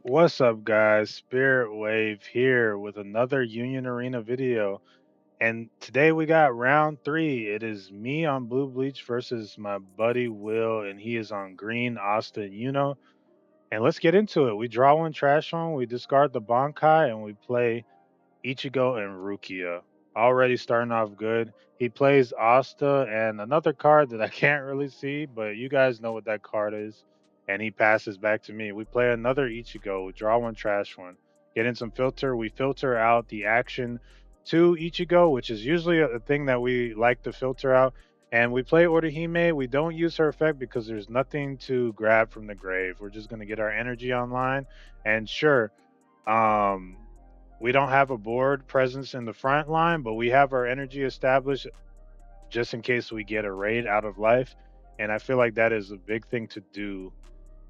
What's up, guys? Spirit Wave here with another Union Arena video. And today we got round three. It is me on Blue Bleach versus my buddy Will, and he is on Green Asta and Yuno. And let's get into it. We draw one, trash one, we discard the Bankai, and we play Ichigo and Rukia. Already starting off good. He plays Asta and another card that I can't really see, but you guys know what that card is. And he passes back to me. We play another Ichigo, we draw one, trash one. Get in some filter. We filter out the action to Ichigo, which is usually a thing that we like to filter out. And we play Orihime. We don't use her effect because there's nothing to grab from the grave. We're just going to get our energy online. And sure, um, we don't have a board presence in the front line, but we have our energy established just in case we get a raid out of life. And I feel like that is a big thing to do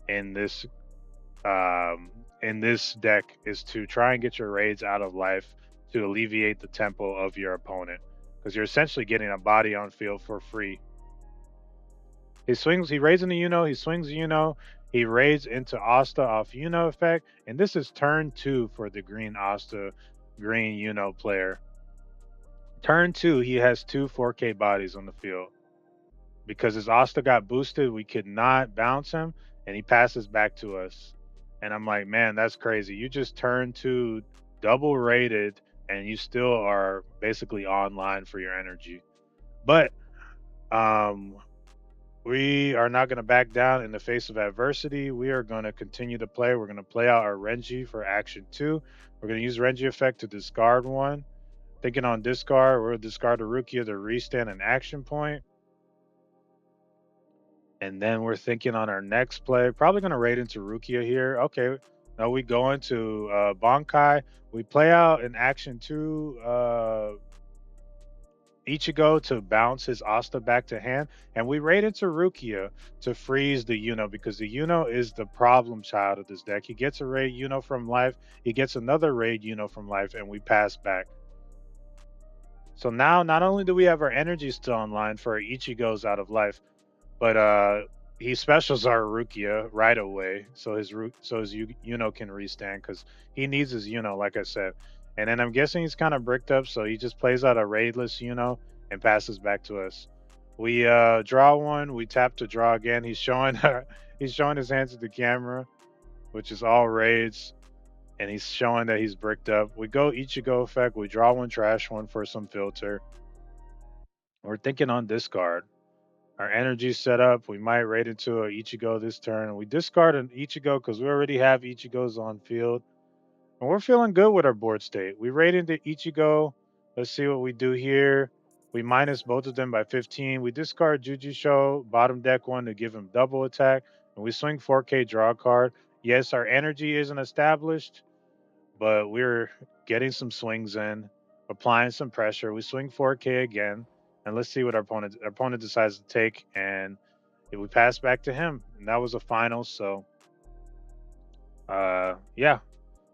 in this deck is to try and get your raids out of life to alleviate the tempo of your opponent because you're essentially getting a body on field for free. He swings, he raids into Uno, he swings Uno, he raids into Asta off Uno effect, and this is turn two for the green Asta, green Uno player. Turn two, he has two 4K bodies on the field. Because his Asta got boosted, we could not bounce him, and he passes back to us. And I'm like, man, that's crazy. You just turned two double rated, and you still are basically online for your energy. But um, we are not going to back down in the face of adversity. We are going to continue to play. We're going to play out our Renji for action two. We're going to use Renji effect to discard one. Thinking on discard, we'll discard a Rukia to restand an action point. And then we're thinking on our next play, probably going to raid into Rukia here. Okay. Now we go into Bankai. We play out in action two Ichigo to bounce his Asta back to hand. And we raid into Rukia to freeze the Yuno because the Yuno is the problem child of this deck. He gets a raid Yuno from life, he gets another raid Yuno from life, and we pass back. So now not only do we have our energy still online for our Ichigos out of life, but he specials our Rukia right away, so his Yuno can restand because he needs his Yuno, like I said. And then I'm guessing he's kind of bricked up, so he just plays out a raidless Yuno and passes back to us. We draw one, we tap to draw again. He's showing he's showing his hands to the camera, which is all raids, and he's showing that he's bricked up. We go Ichigo effect, we draw one, trash one for some filter. We're thinking on discard. Our energy's set up. We might raid into a Ichigo this turn. We discard an Ichigo because we already have Ichigos on field. And we're feeling good with our board state. We raid into Ichigo. Let's see what we do here. We minus both of them by 15. We discard Jujisho, bottom deck one to give him double attack. And we swing 4K draw card. Yes, our energy isn't established, but we're getting some swings in, applying some pressure. We swing 4K again, and let's see what our opponent decides to take. And if we pass back to him, and that was a final. So, yeah,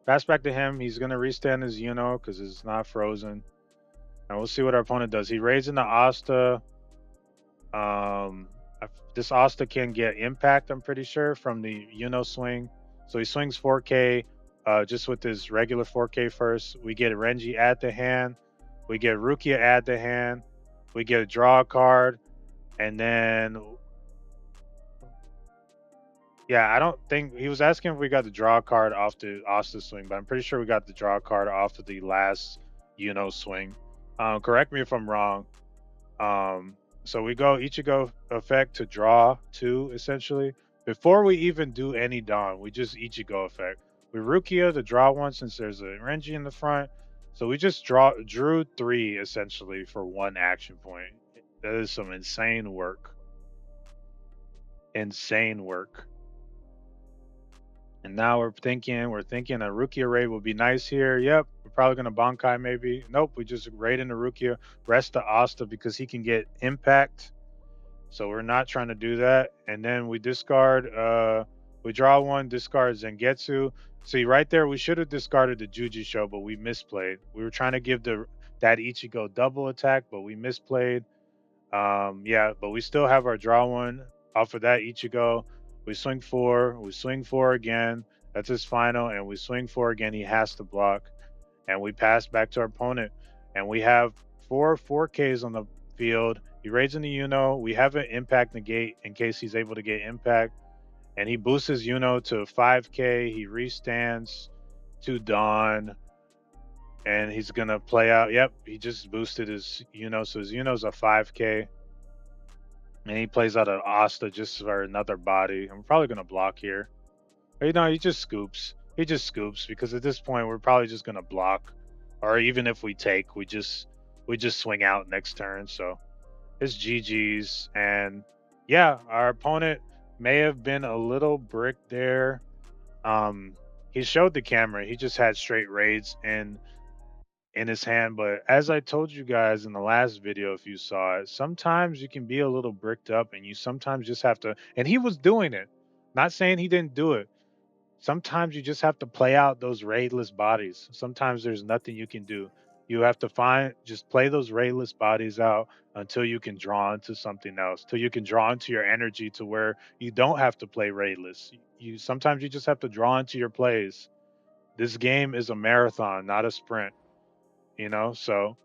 pass back to him. He's gonna restand his Uno because it's not frozen, and we'll see what our opponent does. He raids into Asta. This Asta can get impact, I'm pretty sure, from the Uno swing. So he swings 4K just with his regular 4K first. We get Renji at the hand. We get Rukia at the hand. We get a draw card. And then, yeah, I don't think he was asking if we got the draw card off the Asta swing, but I'm pretty sure we got the draw card off of the last Uno swing. Correct me if I'm wrong. So we go Ichigo effect to draw two, essentially. Before we even do any Dawn, we just Ichigo effect. We Rukia to draw one since there's a Renji in the front. So we just drew three, essentially, for one action point. That is some insane work. Insane work. And now we're thinking a Rukia raid would be nice here. Yep, we're probably gonna Bankai maybe. Nope, we just raid into Rukia, rest the Asta because he can get impact. So we're not trying to do that. And then we discard, we draw one, discard Zengetsu. See, right there, we should have discarded the Jujisho, but we misplayed. We were trying to give that Ichigo double attack, but we misplayed. Yeah, but we still have our draw one off of that Ichigo. We swing four again. That's his final, and we swing four again. He has to block, and we pass back to our opponent, and we have four Ks on the field. He raids in the We have an impact negate in case he's able to get impact, and he boosts his to 5K. He restands to Dawn, and he's gonna play out. Yep, he just boosted his so his Uno's a 5K, and he plays out an Asta just for another body. I'm probably gonna block here. He just scoops. He just scoops because at this point we're probably just gonna block, or even if we take, we just swing out next turn. So it's GG's, and yeah, our opponent may have been a little brick there. Um, he showed the camera. He just had straight raids in his hand, but as I told you guys in the last video, if you saw it, sometimes you can be a little bricked up, and you sometimes just have to. And he was doing it. Not saying he didn't do it. Sometimes you just have to play out those raidless bodies. Sometimes there's nothing you can do. You have to just play those raidless bodies out until you can draw into something else, till you can draw into your energy to where you don't have to play raidless. You sometimes you just have to draw into your plays. This game is a marathon, not a sprint, So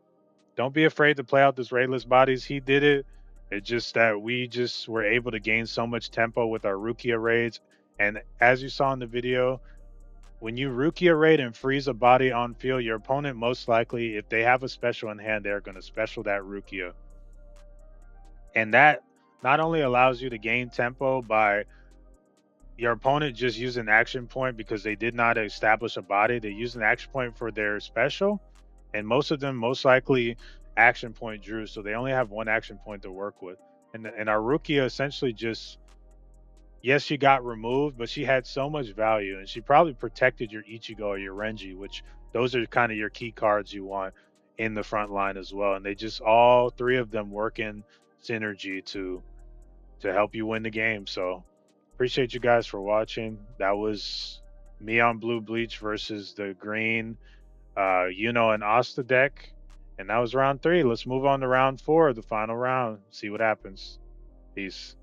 don't be afraid to play out this raidless bodies. He did it. It's just that we just were able to gain so much tempo with our Rukia raids. And as you saw in the video, when you Rukia raid and freeze a body on field, your opponent most likely, if they have a special in hand, they're going to special that Rukia. And that not only allows you to gain tempo by your opponent just using action point because they did not establish a body, they use an action point for their special, and most of them most likely action point drew, so they only have one action point to work with. And our Rukia essentially just, yes, she got removed, but she had so much value, and she probably protected your Ichigo or your Renji, which those are kind of your key cards you want in the front line as well. And they just all three of them work in synergy to help you win the game. So appreciate you guys for watching. That was me on blue Bleach versus the green and Asta deck. And that was round 3. Let's move on to round 4, the final round. See what happens. Peace.